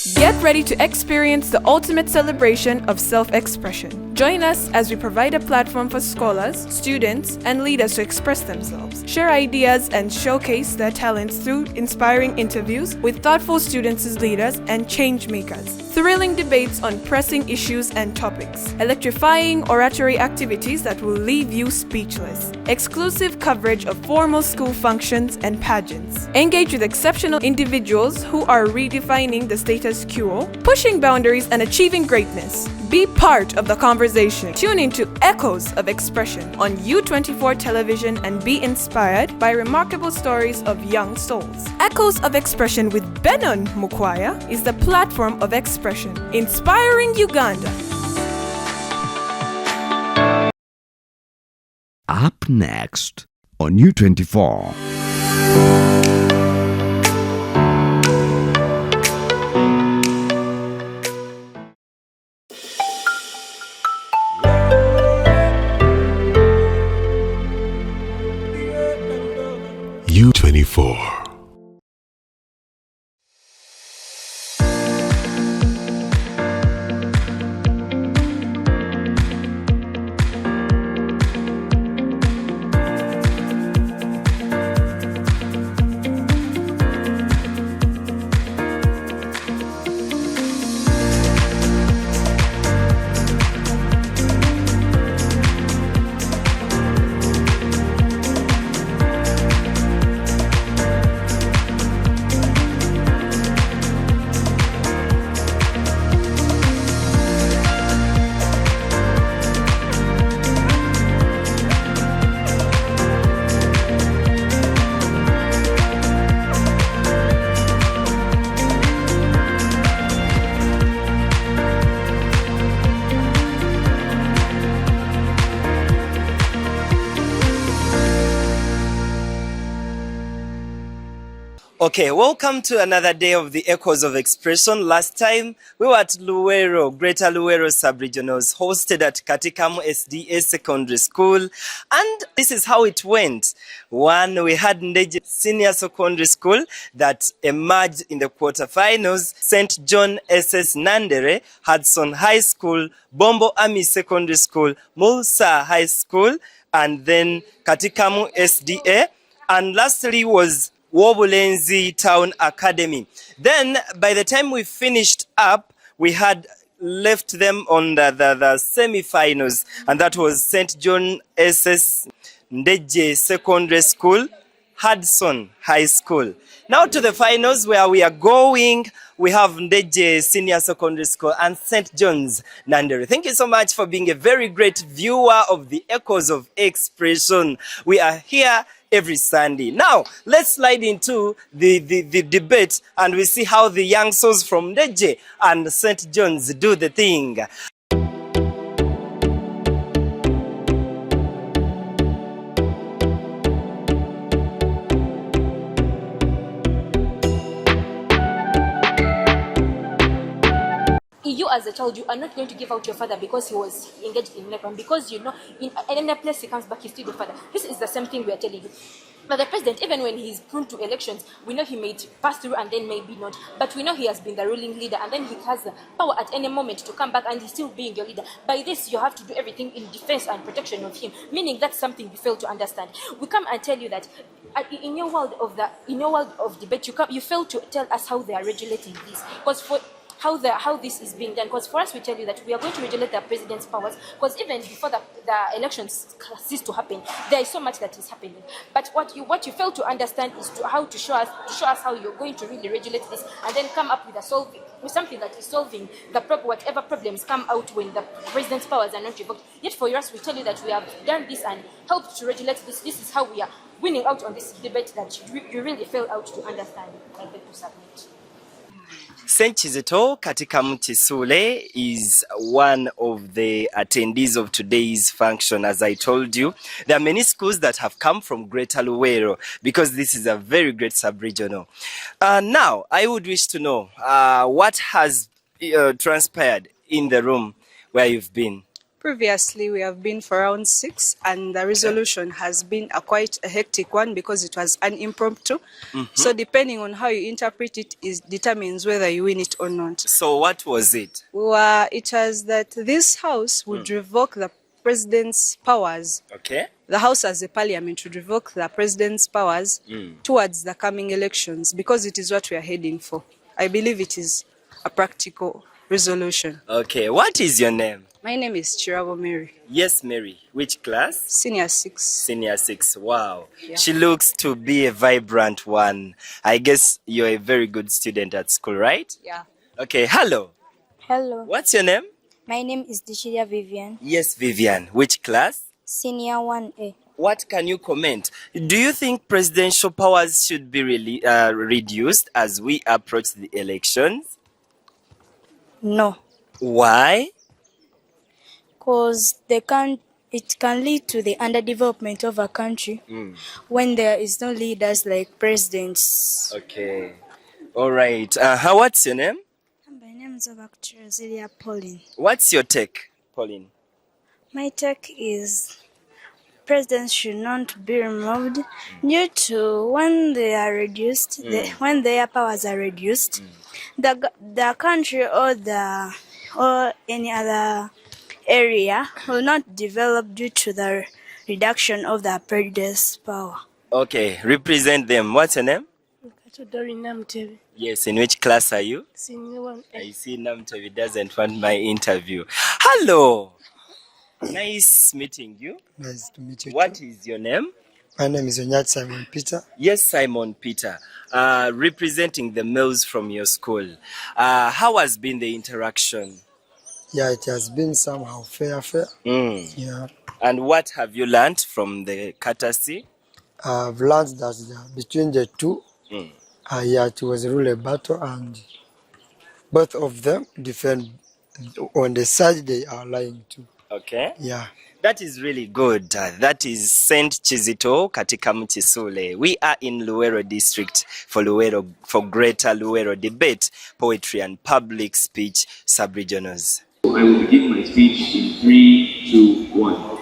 Get ready to experience the ultimate celebration of self-expression. Join us as we provide a platform for scholars, students, and leaders to express themselves, share ideas, and showcase their talents through inspiring interviews with thoughtful students as leaders and change makers. Thrilling debates on pressing issues and topics, electrifying oratory activities that will leave you speechless, exclusive coverage of formal school functions and pageants. Engage with exceptional individuals who are redefining the status quo, pushing boundaries and achieving greatness. Be part of the conversation. Tune into Echoes of Expression on U24 television and be inspired by remarkable stories of young souls. Echoes of Expression with Benon Mukwaya is the platform of expression, inspiring Uganda. Up next on U24. U24. Okay, welcome to another day of the Echoes of Expression. Last time we were at Luwero, Greater Luwero Sub-Regionals, hosted at Katikamu SDA Secondary School. And this is how it went. One, we had Ndeje Senior Secondary School that emerged in the quarterfinals. St. John SS Nandere, Hudson High School, Bombo Army Secondary School, Mulsa High School, and then Katikamu SDA. And lastly was Wobulenzi Town Academy. Then, by the time we finished up, we had left them on the semi-finals, and that was St. John SS Ndeje Secondary School, Hudson High School. Now to the finals where we are going. We have Ndeje Senior Secondary School and St. John's Nandere. Thank you so much for being a very great viewer of the Echoes of Expression. We are here every Sunday. Now, let's slide into the debate and we see how the young souls from Ndeje and St. John's do the thing. You as a child, you are not going to give out your father because he was engaged in rape, and because in any place he comes back, he's still your father. This is the same thing we are telling you. But the president, even when he's prone to elections, we know he may pass through and then maybe not. But we know he has been the ruling leader, and then he has the power at any moment to come back and he's still being your leader. By this, you have to do everything in defense and protection of him, meaning that's something you fail to understand. We come and tell you that in your world of debate, you fail to tell us how they are regulating this. Because for how this is being done, because for us we tell you that we are going to regulate the president's powers, because even before the elections cease to happen, there is so much that is happening. But what you fail to understand is to show us how you're going to really regulate this, and then come up with something that is solving whatever problems come out when the president's powers are not revoked. Yet for us we tell you that we have done this and helped to regulate this. This is how we are winning out on this debate that you really fail out to understand. I beg to submit. St. Kizito Katikamu Chisule is one of the attendees of today's function. As I told you, there are many schools that have come from Greater Luwero because this is a very great sub-regional. Now, I would wish to know what has transpired in the room where you've been. Previously, we have been for round 6, and the resolution has been quite a hectic one because it was an impromptu. So depending on how you interpret it, determines whether you win it or not. So what was it? Well, it was that this house would revoke the president's powers. Okay. The house as a parliament would revoke the president's powers towards the coming elections because it is what we are heading for. I believe it is a practical resolution. Okay, what is your name? My name is Chirabo Mary, Yes, Mary. Which class? Senior 6. Senior 6. Wow. Yeah. She looks to be a vibrant one. I guess you're a very good student at school, right? Yeah. Okay, hello. Hello, What's your name? my name is Dishiria Vivian, Yes, Vivian. Which class? Senior 1A. What can you comment? Do you think presidential powers should be reduced as we approach the elections? No, Why? because it can lead to the underdevelopment of a country when there is no leaders like presidents. Okay. All right. What's your name? My name is Zilia Pauline. What's your take, Pauline? My take is presidents should not be removed due to when they are reduced, when their powers are reduced, the country or any other area will not develop due to the reduction of the president's power. Okay. Represent them. What's your name? Doreen Namtevi, Yes. In which class are you? Senior 1A. I see Namtevi doesn't want my interview. Hello. Nice meeting you. Nice to meet you. What too. is your name? My name is Onyat Simon Peter. Yes, Simon Peter. Representing the males from your school. How has been the interaction? Yeah, it has been somehow fair. Yeah. And what have you learned from the courtesy? I've learned that between the two, it was really a battle, and both of them defend on the side they are lying to. Okay. Yeah. That is really good. That is Saint Chizito katika Mchisule. We are in Luwero district for Greater Luwero debate, poetry and public speech sub-regionals. I will begin my speech in 3, 2, 1.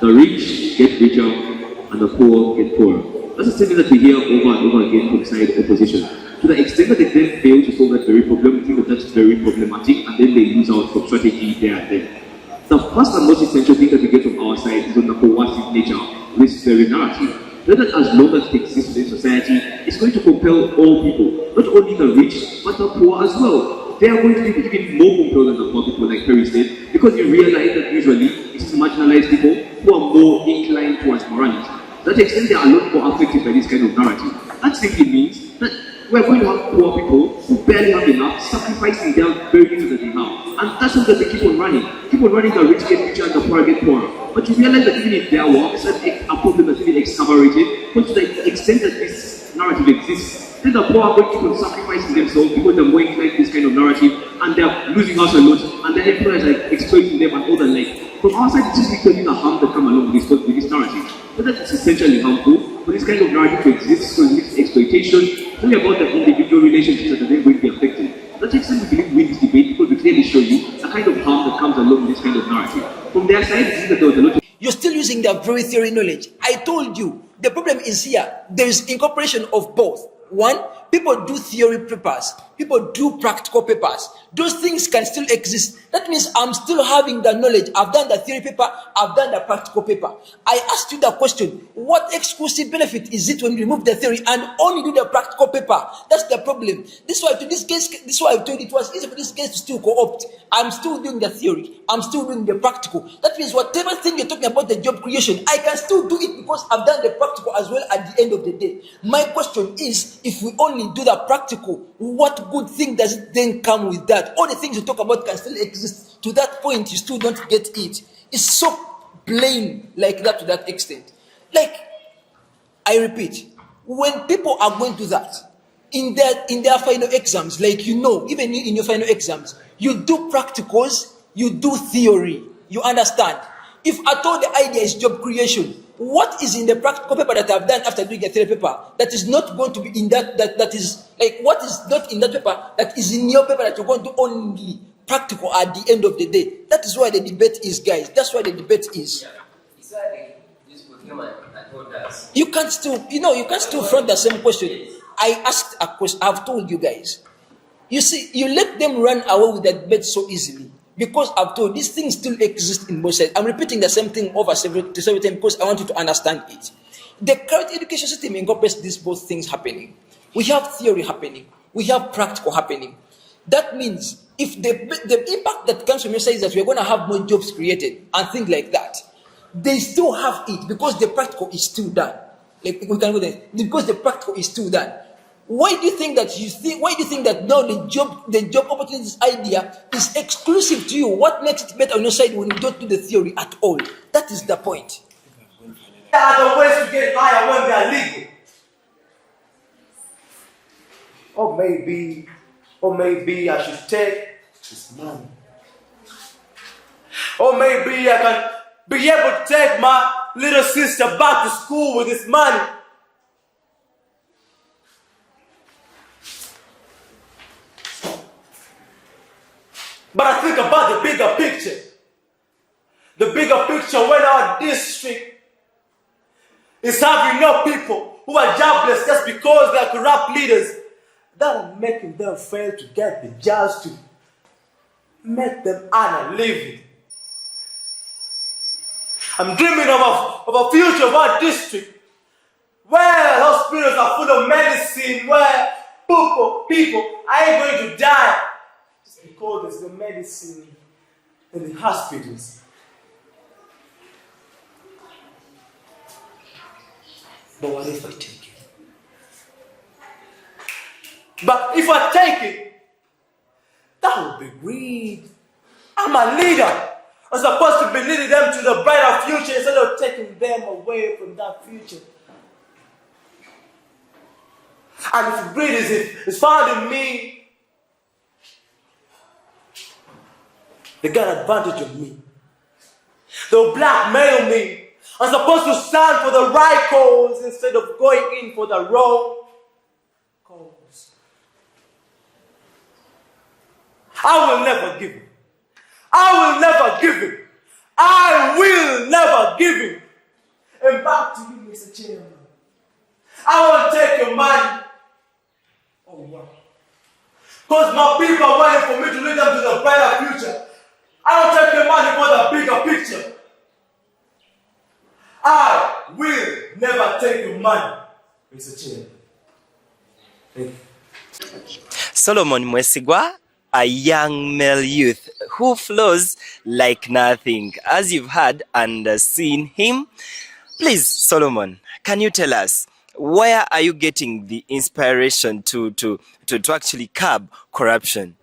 The rich get richer and the poor get poorer. That's a statement that we hear over and over again from side opposition. To the extent that they then fail to solve that very problem, we think that that's very problematic, and then they lose out from strategy there and then. The first and most essential thing that we get from our side is on the coercive nature of this very narrative. That as long as it exists in society, it's going to compel all people, not only the rich, but the poor as well. They are going to be even more compelled than the poor people, like Perry said, because you realize that usually it is marginalized people who are more inclined towards morality. To that extent, they are a lot more affected by this kind of narrative. That simply means that we're going to have poor people who barely have enough, sacrificing their very little that they have. And that's something that they keep on running. Keep on running, the rich get richer and the poor get poorer. But you realize that even if there were, it's a problem that's even excavated, but to the extent that this narrative exists, then the poor are going to keep on sacrificing themselves because they're more inclined to this kind of narrative, and they're losing out a lot, and the employers are exploiting them and all that. Like, from our side, it's just because the harm that come along with this narrative. But that's essentially harmful for this kind of narrative to exist, so it's exploitation. It's only about the individual relationships that are then going to be affected. That's actually we believe win this debate because we clearly show you a kind of harm that comes along with this kind of narrative. From their side, it seems that there was a lot of... You're still using their very theory knowledge. I told you, the problem is here. There is incorporation of both. One, people do theory papers. People do practical papers. Those things can still exist. That means I'm still having the knowledge. I've done the theory paper. I've done the practical paper. I asked you the question, what exclusive benefit is it when you remove the theory and only do the practical paper? That's the problem. This is why I told you it was easy for this case to still co-opt. I'm still doing the theory. I'm still doing the practical. That means whatever thing you're talking about, the job creation, I can still do it because I've done the practical as well at the end of the day. My question is, if we only do the practical, what good thing does it then come with that? All the things you talk about can still exist. To that point, you still don't get it. It's so plain like that to that extent. Like, I repeat, when people are going to that, in their final exams, like even in your final exams, you do practicals, you do theory, you understand. If at all the idea is job creation, what is in the practical paper that I've done after doing a theory paper that is not going to be in that is like what is not in that paper that is in your paper that you're going to only practical at the end of the day. That is why the debate is, guys. That's why the debate is. You can't still, you can't still front the same question. I asked a question. I've told you guys. You see, you let them run away with that debate so easily because I've told these things still exist in both sides. I'm repeating the same thing over several times because I want you to understand it. The current education system incorporates these both things happening. We have theory happening. We have practical happening. That means if the impact that comes from your side is that we're going to have more jobs created and things like that, they still have it because the practical is still done. Like we can go there because the practical is still done. Why do you think that now the job opportunities idea is exclusive to you? What makes it better on your side when you don't do the theory at all? That is the point. There are the ways to get higher when they are legal. Or maybe I should take this money. Or maybe I can be able to take my little sister back to school with this money. But I think about the bigger picture. The bigger picture when our district is having no people who are jobless just because they are corrupt leaders that are making them fail to get the jobs to make them earn a living. I'm dreaming of a future of our district where hospitals are full of medicine, where people ain't going to die just because there's no medicine in the hospitals. But what if I take it? But if I take it, that would be greed. I'm a leader. I'm supposed to be leading them to the brighter future instead of taking them away from that future. And if greed is found in me, they got advantage of me. They'll blackmail me. I'm supposed to stand for the right cause instead of going in for the wrong cause. I will never give it. I will never give it. I will never give it. And back to you, Mr. Chairman. I will take your money. Oh, wow. Because my people are waiting for me to lead them to the brighter future. I will take your money for the bigger picture. I will never take your money, Mr. Chairman. Thank you. Solomon Mwesigwa, a young male youth who flows like nothing. As you've heard and seen him, please, Solomon, can you tell us, where are you getting the inspiration to actually curb corruption?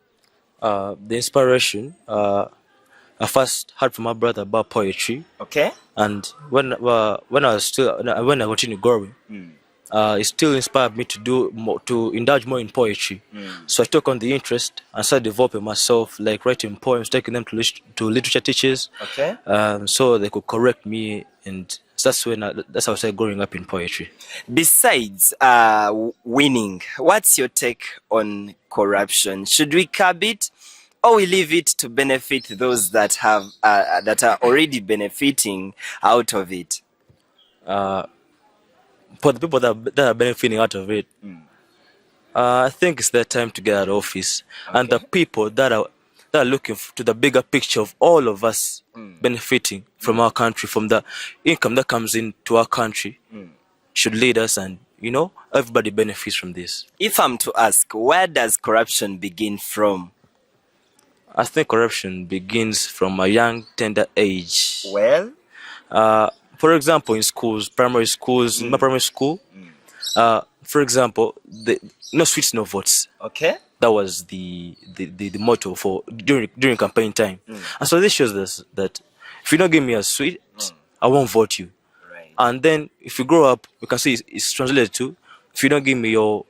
The inspiration, I first heard from my brother about poetry. Okay. And when I continued growing, it still inspired me to do more, to indulge more in poetry. So I took on the interest and started developing myself, like writing poems, taking them to literature teachers. Okay. So they could correct me, and that's how I started growing up in poetry. Besides winning, what's your take on corruption? Should we curb it, or we leave it to benefit those that have that are already benefiting out of it? For the people that are benefiting out of it, I think it's their time to get out of office. Okay. And the people that are looking to the bigger picture of all of us benefiting from our country, from the income that comes into our country, should lead us, and everybody benefits from this. If I'm to ask, where does corruption begin from? I think corruption begins from a young, tender age. Well, for example, in schools, primary schools, in my primary school, for example, no sweets, no votes. Okay. That was the motto for during campaign time. And so this shows us that if you don't give me a sweet, I won't vote you. Right. And then if you grow up, you can see it's translated to, if you don't give me your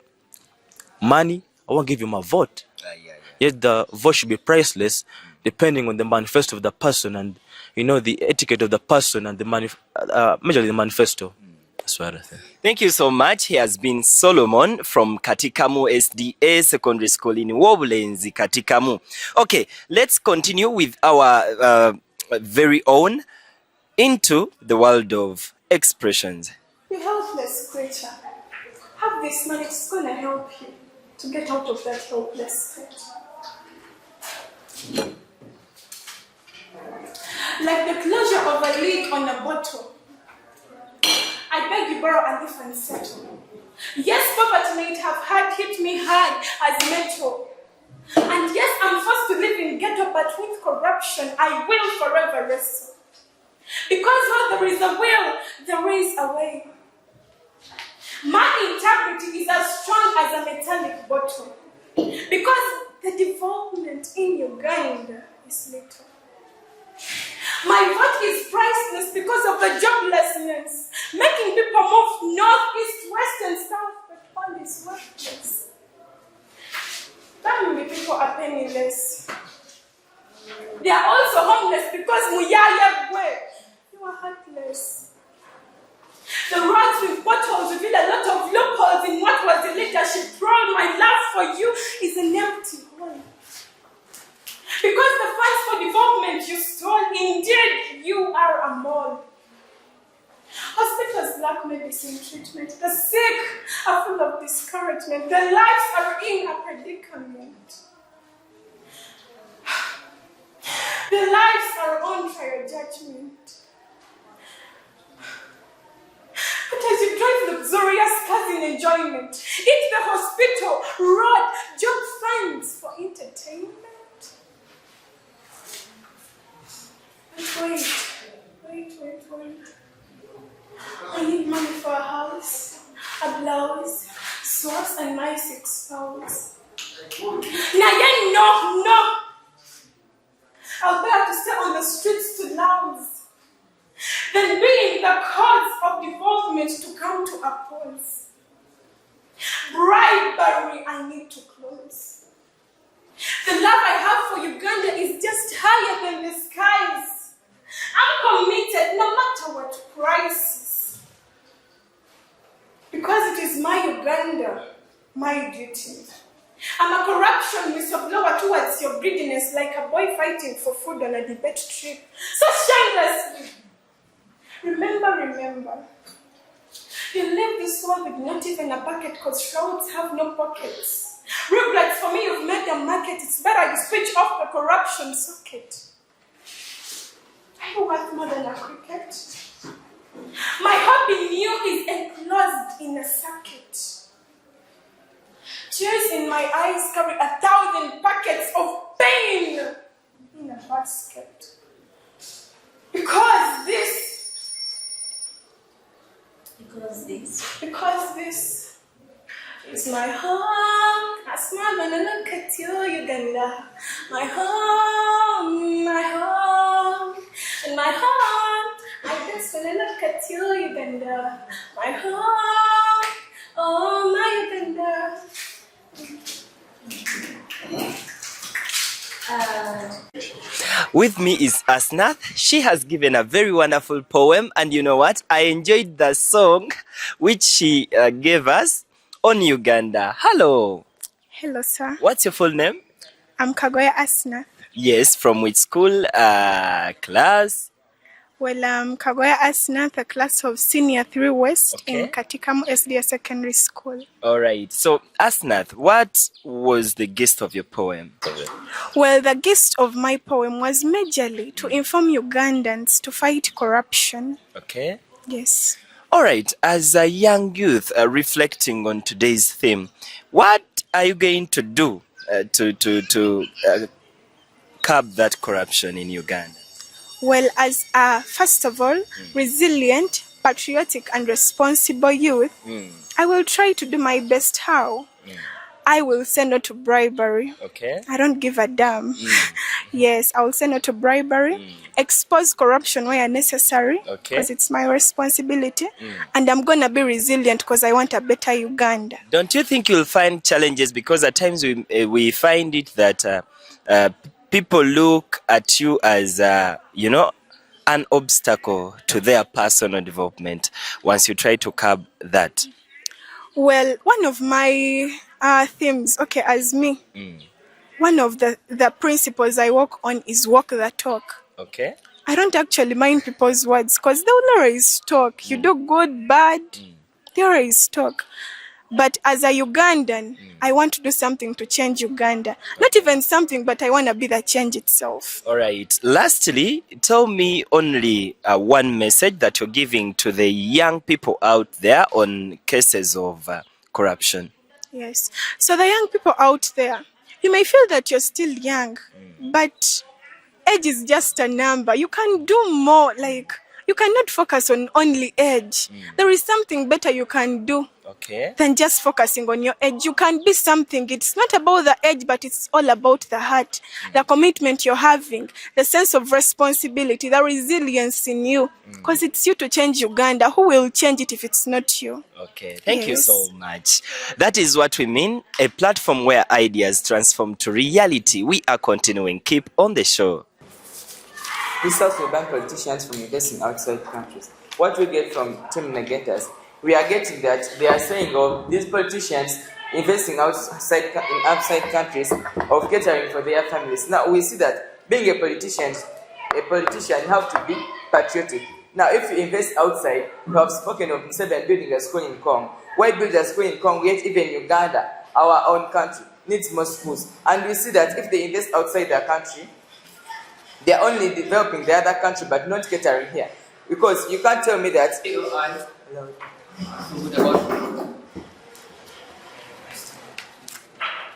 money, I won't give you my vote. Yet the vote should be priceless, depending on the manifesto of the person and the etiquette of the person and majorly the manifesto. That's what I think. Thank you so much. He has been Solomon from Katikamu SDA Secondary School in Wobulenzi, Katikamu. Okay, let's continue with our very own into the world of expressions. You helpless creature. Have this man, it's gonna help you to get out of that helpless state. Like the closure of a lid on a bottle. I beg you borrow a leaf and settle. Yes, poverty might have hit me hard as metal. And yes, I'm forced to live in ghetto, but with corruption, I will forever wrestle. Because where there is a will, there is a way. My integrity is as strong as a metallic bottle. Because the development in Uganda is little. My vote is priceless because of the joblessness, making people move north, east, west, and south, but all is worthless. Family people are penniless. They are also homeless because Muyaya Gwe, you are heartless. The roads with potholes reveal a lot of loopholes in what was the leadership role. My love for you is an empty hole. Because the funds for development you stole, indeed, you are a mole. Hospitals lack medicine treatment. The sick are full of discouragement. Their lives are in a predicament. Their lives are on trial judgment. But as you drive luxurious cars in enjoyment, eat the hospital, road, job funds for entertainment. But wait. I need money for a house, a blouse, socks, and my 6 pounds. Now you no. I'll better to stay on the streets to lounge than being the cause of development to come to a pause. Bribery I need to close. The love I have for Uganda is just higher than the skies. I'm committed no matter what prices. Because it is my Uganda, my duty. I'm a corruption whistleblower towards your greediness, like a boy fighting for food on a debate trip. So shamelessly. Remember. You leave this world with not even a bucket because shrouds have no pockets. Regrets for me, you've made a market. It's better you switch off the corruption socket. Are you worth more than a cricket? My hope in you is enclosed in a circuit. Tears in my eyes carry 1,000 packets of pain in a basket. Because this is my home. I smile when I look at you, Uganda. My home, and my heart. I dance when I look at you, Uganda. My home, oh my Uganda. With me is Asnath. She has given a very wonderful poem, and you know what? I enjoyed the song which she gave us on Uganda. Hello. Hello, sir. What's your full name? I'm Kagoya Asnath. Yes, from which school? Class? Well, I'm Kagoya Asnath, a class of Senior 3 West in Katikamu SDA Secondary School. All right. So, Asnath, what was the gist of your poem? Well, the gist of my poem was majorly to inform Ugandans to fight corruption. Okay. Yes. All right. As a young youth reflecting on today's theme, what are you going to do to curb that corruption in Uganda? Well, as a, first of all, resilient, patriotic, and responsible youth, I will try to do my best. How? I will say no to bribery. Okay. I don't give a damn. Yes, I will say no to bribery. Expose corruption where necessary, because it's my responsibility. And I'm going to be resilient because I want a better Uganda. Don't you think you'll find challenges? Because at times we find it that people look at you as, an obstacle to their personal development once you try to curb that? Well, one of my themes, okay, as me, one of the principles I work on is walk the talk. Okay. I don't actually mind people's words because they will always talk. You do good, bad, they always talk. But as a Ugandan, I want to do something to change Uganda. Not even something, but I want to be the change itself. All right. Lastly, tell me only one message that you're giving to the young people out there on cases of corruption. Yes. So the young people out there, you may feel that you're still young, but age is just a number. You can do more. Like, you cannot focus on only age. There is something better you can do than just focusing on your age. You can be something. It's not about the age, but it's all about the heart, the commitment you're having, the sense of responsibility, the resilience in you. Because it's you to change Uganda. Who will change it if it's not you? Okay, thank you so much. That is what we mean, a platform where ideas transform to reality. We are continuing. Keep on the show. This also ban politicians from investing outside countries. What we get from Team Negators, we are getting that they are saying of these politicians investing outside countries of catering for their families. Now we see that being a politician, you have to be patriotic. Now if you invest outside, you have spoken of Museveni building a school in Congo. Why build a school in Congo, yet even Uganda, our own country, needs more schools? And we see that if they invest outside their country, they are only developing the other country but not catering here. Because you can't tell me that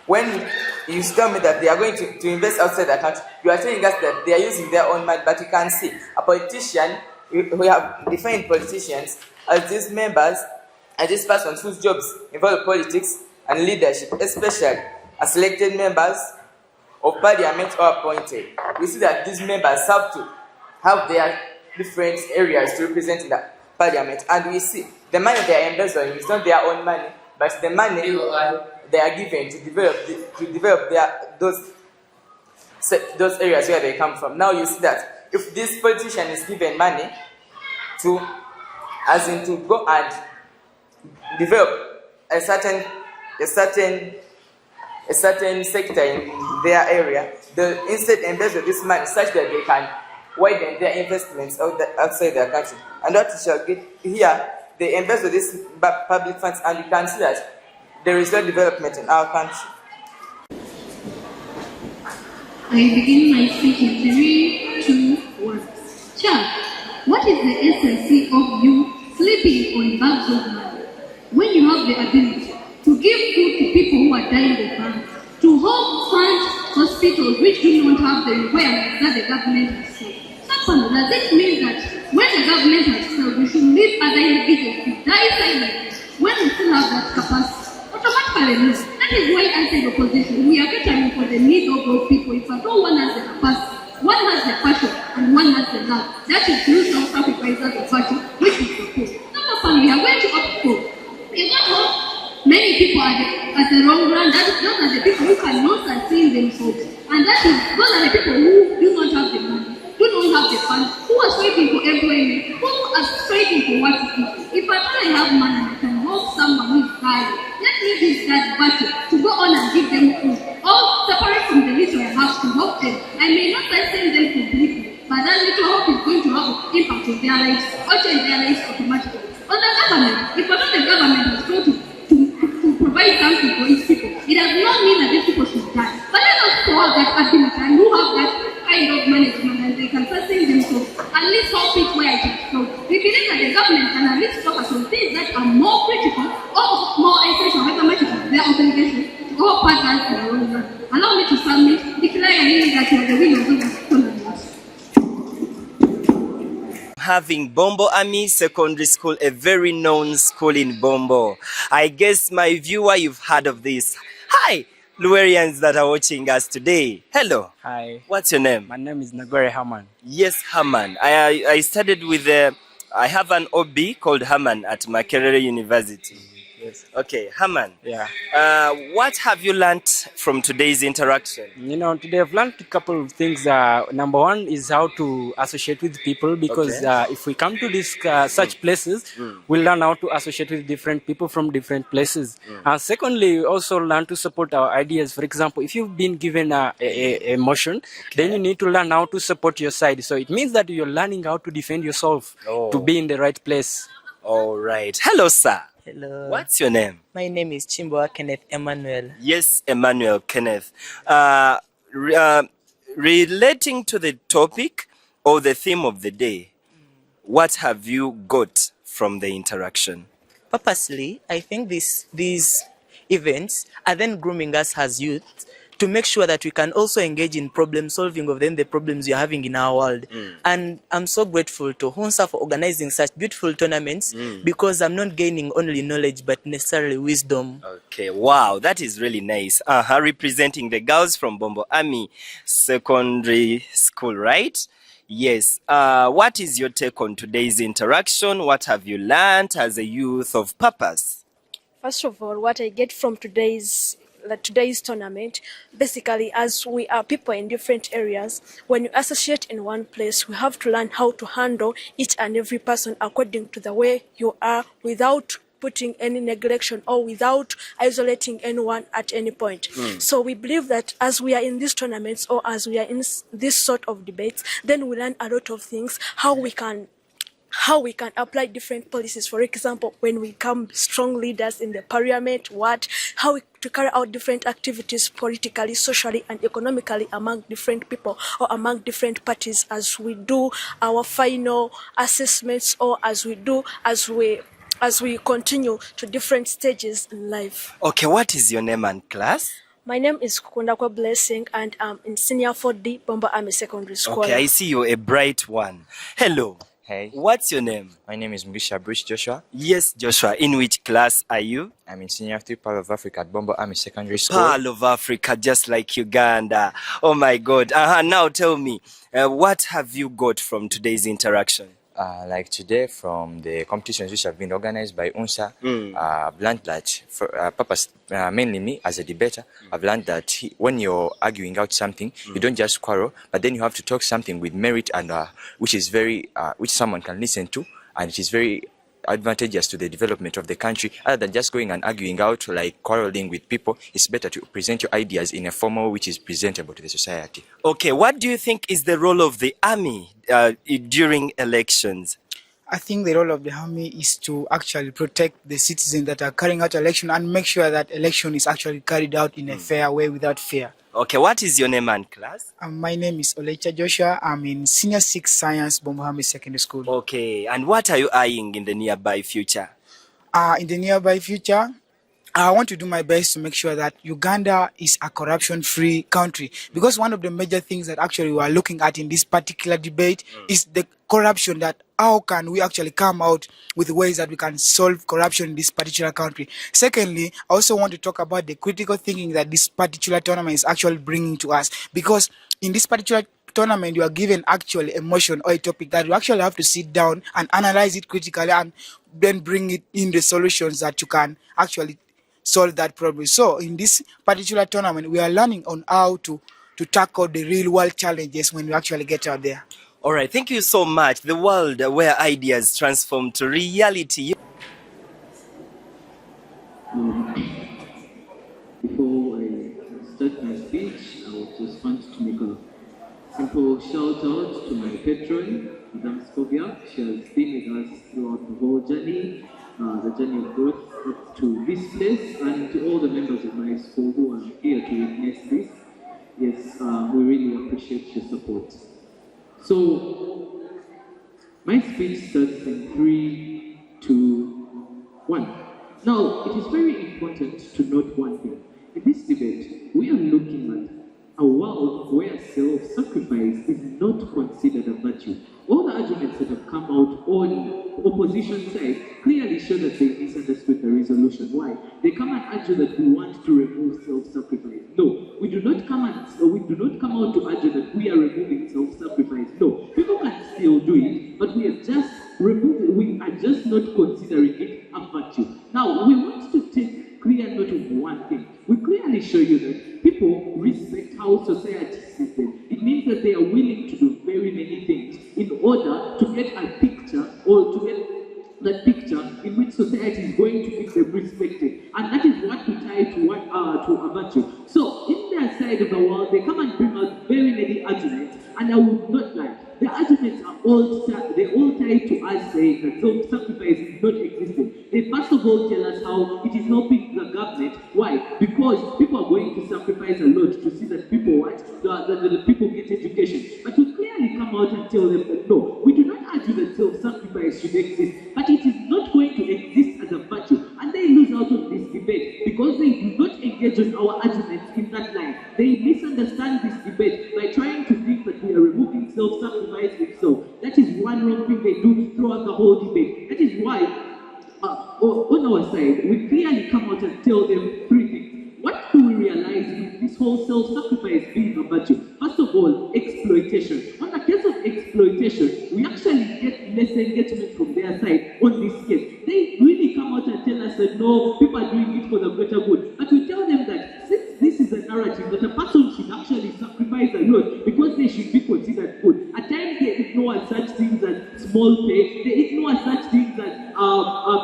when you tell me that they are going to invest outside the country, you are telling us that they are using their own money, but you can see a politician, we have defined politicians as these members, as these persons whose jobs involve politics and leadership, especially as selected members of parliament or appointed. We see that these members have to have their different areas to represent in the parliament, and we see the money they are embezzling is not their own money, but the money they are given to develop those areas where they come from. Now you see that if this politician is given money to go and develop a certain sector in their area, they instead embezzle this money such that they can widen their investments outside their country. And what we shall get here, they embezzle these public funds, and you can see that there is no development in our country. I begin my speech in 3, 2, 1. Child, what is the essence of you sleeping on bags of money when you have the ability to give food to people who are dying of hunger, to help fund hospitals which do not have the requirements that the government has set? Second, does it mean that when the government has said we should leave other individuals to die silently when we still have that capacity? Automatically, no. That is why I say opposition. We are catering for the needs of those people. If at all one has the capacity, one has the passion, and one has the love, that is true self-sacrifice as a party, which we support. Number one, we are going to opt for. We are going to opt many people at the wrong ground. Those are the people who cannot sustain themselves. And those are the people who do not have the money, who don't have the funds, who are striving for employment, who are striving for what to eat. If at all I have money, I can help someone who is dying. Let me use that battle to go on and give them food, or separate from the little I have to help them. I may not sustain them completely, but that little hope is going to have an impact on their lives, or change their lives automatically. On the government, if at all the government has tried to provide something for its people, it does not mean that these people should die. But let us have that ability and who have that kind of management and they can sustain themselves, at least help it where it is. So we believe that the government can at least focus on things that are more critical or more essential, mathematical, their obligation to all partners in their own land. Allow me to submit, declaring that you are the will of God. Having Bombo Army Secondary School, a very known school in Bombo. I guess my viewer, you've heard of this. Hi, Luwerians that are watching us today. Hello. Hi. What's your name? My name is Nagore Haman. Yes, Haman. I studied with, I have an OB called Haman at Makerere University. Yes. Yes. Okay, Haman. Yeah. What have you learnt from today's interaction? You know, today I've learned a couple of things. Number one is how to associate with people, because Okay. if we come to these such places, we learn how to associate with different people from different places. And secondly, we also learn to support our ideas. For example, if you've been given a motion, then you need to learn how to support your side. So it means that you're learning how to defend yourself to be in the right place. All right. Hello, sir. Hello. What's your name? My name is Chimboa Kenneth Emmanuel. Yes, Emmanuel Kenneth. Relating to the topic or the theme of the day, what have you got from the interaction? Purposely, I think these events are then grooming us as youth to make sure that we can also engage in problem solving of the problems we are having in our world. And I'm so grateful to HUNSA for organizing such beautiful tournaments, because I'm not gaining only knowledge but necessarily wisdom. Okay, wow, that is really nice. Representing the girls from Bombo Army Secondary School, right? Yes. What is your take on today's interaction? What have you learned as a youth of purpose? First of all, what I get from today's tournament, basically, as we are people in different areas, when you associate in one place, we have to learn how to handle each and every person according to the way you are, without putting any neglection or without isolating anyone at any point. So we believe that as we are in these tournaments or as we are in this sort of debates, then we learn a lot of things, how we can apply different policies. For example, when we become strong leaders in the parliament, how to carry out different activities politically, socially, and economically among different people or among different parties, as we do our final assessments or as we continue to different stages in life. Okay, what is your name and class? My name is Kukundakwa Blessing, and I'm in Senior 4D, Bombo Army Secondary School. Okay, I see you're a bright one. Hello. Hey. What's your name? My name is Mugisha Bruce Joshua. Yes, Joshua. In which class are you? I'm in Senior 3 Pearl of Africa at Bombo Army Secondary School. Pearl of Africa, just like Uganda. Oh my God. Now tell me, what have you got from today's interaction? Like today, from the competitions which have been organized by UNSA, I've learned that, mainly me as a debater, I've learned that when you're arguing out something, you don't just quarrel, but then you have to talk something with merit and which someone can listen to, and it is very advantageous to the development of the country. Other than just going and arguing out, like quarreling with people, it's better to present your ideas in a form which is presentable to the society. Okay, what do you think is the role of the army during elections? I think the role of the army is to actually protect the citizens that are carrying out election and make sure that election is actually carried out in a fair way without fear. Okay, what is your name and class? My name is Olecha Joshua. I'm in Senior 6 Science, Bombo Army Secondary School. Okay, and what are you eyeing in the nearby future? In the nearby future, I want to do my best to make sure that Uganda is a corruption-free country, because one of the major things that actually we are looking at in this particular debate is the corruption, that how can we actually come out with ways that we can solve corruption in this particular country. Secondly, I also want to talk about the critical thinking that this particular tournament is actually bringing to us, because in this particular tournament you are given actually a motion or a topic that you actually have to sit down and analyze it critically and then bring it in the solutions that you can actually solve that problem. So in this particular tournament, we are learning on how to tackle the real world challenges when we actually get out there. All right, thank you so much. The world where ideas transform to reality. Before I start my speech, I would just want to make a simple shout out to my patron, Madame Scovia. She has been with us throughout the whole journey, the journey of growth up to this place, and to all the members of my school who are here to witness this. Yes, we really appreciate your support. So, my speech starts in 3, 2, 1. Now, it is very important to note one thing. In this debate, we are looking at a world where self-sacrifice is not considered a virtue. All the arguments that have come out on opposition side clearly show that they misunderstood the resolution. Why? They come and argue that we want to remove self-sacrifice. No, we do not come out to argue that we are removing self-sacrifice. No, people can still do it, but we are just not considering it a virtue. Now, we want want to take clear note of one thing. We clearly show you that people respect how society sees them. It means that they are willing to do very many things in order to get a picture or to get that picture in which society is going to give them respected. And that is what we tie to a virtue. So in their side of the world, they come and bring out very many arguments, and I would not lie. The arguments are all tied to us saying that self-sacrifice is not existing. They first of all tell us how it is helping the government. Why? Because people are going to sacrifice a lot to see that people the people get education. But we clearly come out and tell them that no, we do not argue that self-sacrifice should exist, but it is not going to exist as a virtue. And they lose out on this debate because they do not engage on our arguments in that line. They misunderstand this debate by trying to think that we are removing self-sacrifice itself. That is one wrong thing they do throughout the whole debate. That is why on our side, we clearly come out and tell them three things. What do we realize in this whole self-sacrifice being a virtue? First of all, exploitation. On the case of exploitation, we actually get less engagement from their side on this case. They really come out and tell us that no, people are doing it for the greater good. But we tell them that since this is a narrative that a person should actually sacrifice a lot because they should be considered good, at times they ignore such things as small pay, they ignore such things as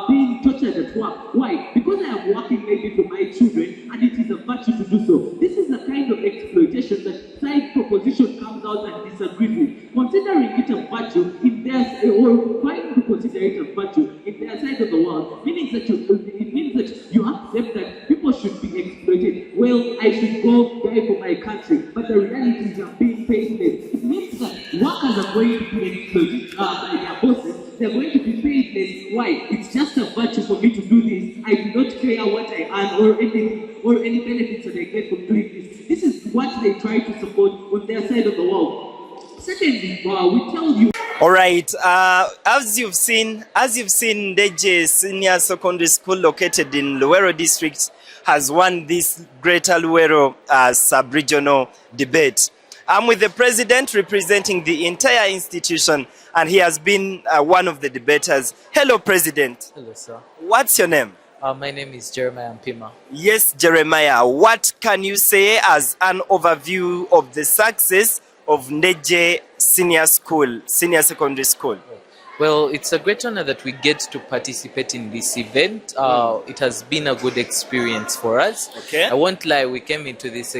being tortured at work. Why? Because I am working maybe for my children and it is a virtue to do so. This is the kind of exploitation that side proposition comes out and disagrees with. Considering it a virtue in their or trying to consider it a virtue in their side of the world, meaning that it means that you accept that people should be exploited. Well, I should go die for my country, but the reality is I'm being paid less. It means that workers are going to be exploited by their bosses. They're going to be paid less. Why? It's just a virtue for me to do this. I do not care what I earn or anything or any benefits that I get from doing this. This is what they try to support on their side of the world. Secondly, we tell you. All right. As you've seen, Ndeje Senior Secondary School, located in Luwero district, has won this Greater Luwero sub-regional debate. I'm with the president representing the entire institution, and he has been one of the debaters. Hello, President. Hello, sir. What's your name? My name is Jeremiah Mpima. Yes, Jeremiah. What can you say as an overview of the success of Ndeje Senior Secondary School? Well, it's a great honor that we get to participate in this event. It has been a good experience for us. Okay. I won't lie, we came into this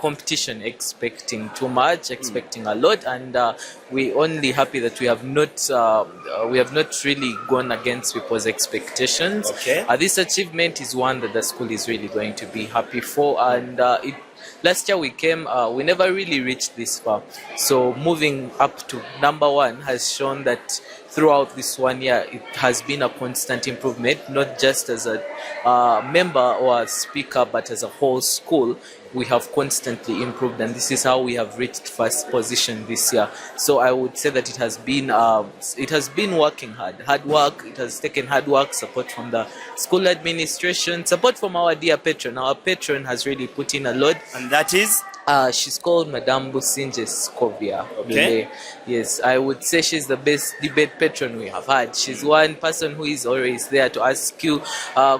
competition expecting too much, expecting a lot, and we're only happy that we have not really gone against people's expectations. Okay. This achievement is one that the school is really going to be happy for, and last year we came, we never really reached this far. So moving up to number one has shown that throughout this 1 year, it has been a constant improvement, not just as a member or a speaker, but as a whole school. We have constantly improved, and this is how we have reached first position this year. So I would say that it has been working hard work. It has taken hard work, support from the school administration, support from our dear patron. Our patron has really put in a lot, and that is. She's called Madame Businje Scovia. Okay. Yes, I would say she's the best debate patron we have had. She's one person who is always there to ask you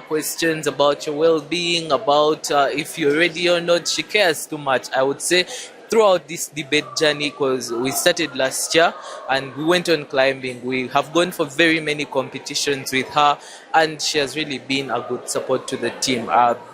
questions about your well-being, about if you're ready or not. She cares too much. I would say throughout this debate journey, because we started last year and we went on climbing. We have gone for very many competitions with her, and she has really been a good support to the team.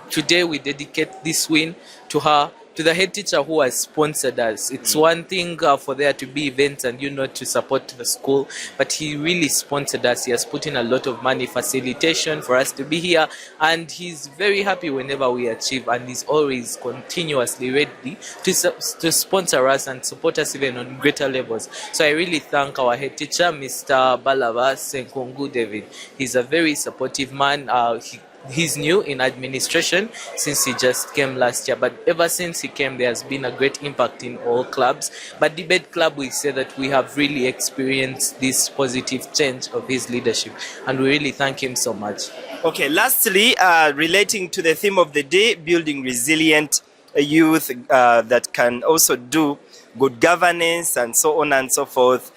Today we dedicate this win to her, to the head teacher who has sponsored us. It's one thing for there to be events and to support the school, but he really sponsored us. He has put in a lot of money, facilitation for us to be here, and he's very happy whenever we achieve, and he's always continuously ready to sponsor us and support us even on greater levels. So I really thank our head teacher, Mr. Balava Senkungu David. He's a very supportive man. He's new in administration since he just came last year, but ever since he came, there has been a great impact in all clubs. But Debate Club, we say that we have really experienced this positive change of his leadership, and we really thank him so much. Okay, lastly, relating to the theme of the day, building resilient youth that can also do good governance and so on and so forth.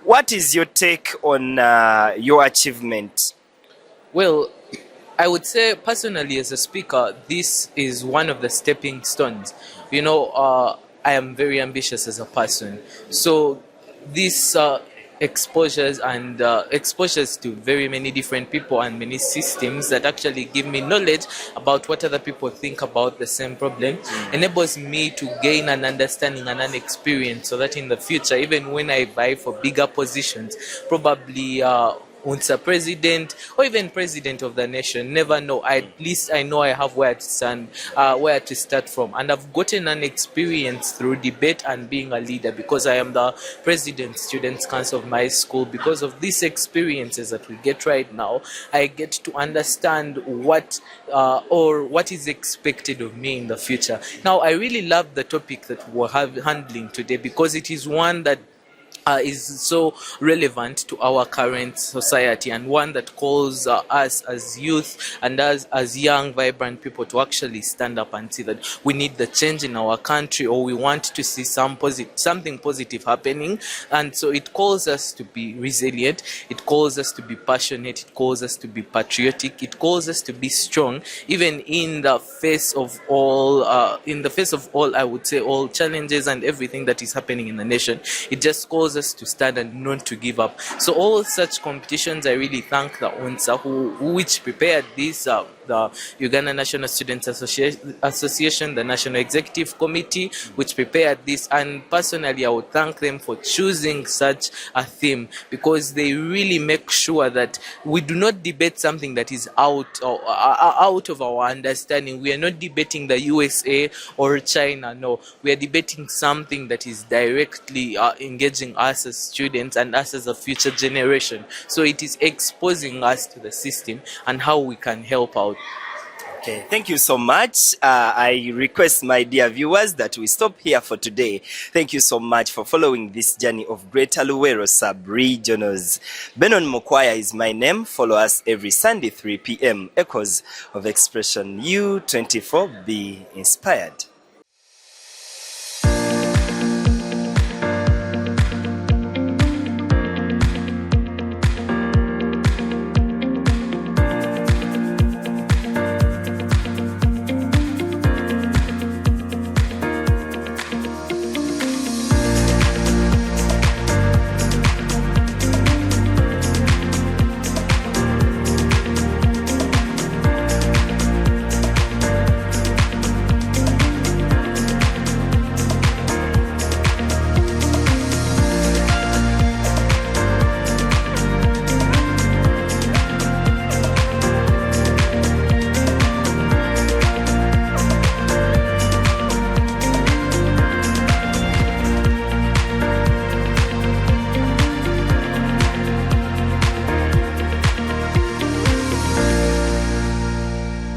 What is your take on your achievement? Well, I would say personally as a speaker, this is one of the stepping stones. You know, I am very ambitious as a person. So this exposures and exposures to very many different people and many systems that actually give me knowledge about what other people think about the same problem enables me to gain an understanding and an experience, so that in the future, even when I vie for bigger positions, probably UNSA president or even president of the nation, never know. At least I know I have where to stand, where to start from, and I've gotten an experience through debate and being a leader, because I am the president students council of my school. Because of these experiences that we get right now, I get to understand what or what is expected of me in the future. Now, I really love the topic that we're handling today, because it is one that is so relevant to our current society, and one that calls us as youth and as young, vibrant people to actually stand up and see that we need the change in our country, or we want to see something positive happening. And so it calls us to be resilient, it calls us to be passionate, it calls us to be patriotic, it calls us to be strong, even in the face of all, I would say, all challenges and everything that is happening in the nation. It just calls us to stand and not to give up. So all such competitions, I really thank the UNSA which prepared this, the Uganda National Students Association, the National Executive Committee, which prepared this, and personally I would thank them for choosing such a theme, because they really make sure that we do not debate something that is out of our understanding. We are not debating the USA or China, no. We are debating something that is directly engaging us as students and us as a future generation. So it is exposing us to the system and how we can help out. Okay, thank you so much. I request, my dear viewers, that we stop here for today. Thank you so much for following this journey of Greater Luwero Sub-Regionals. Benon Mokwaya is my name. Follow us every Sunday 3 p.m. Echoes of Expression U24. Be inspired.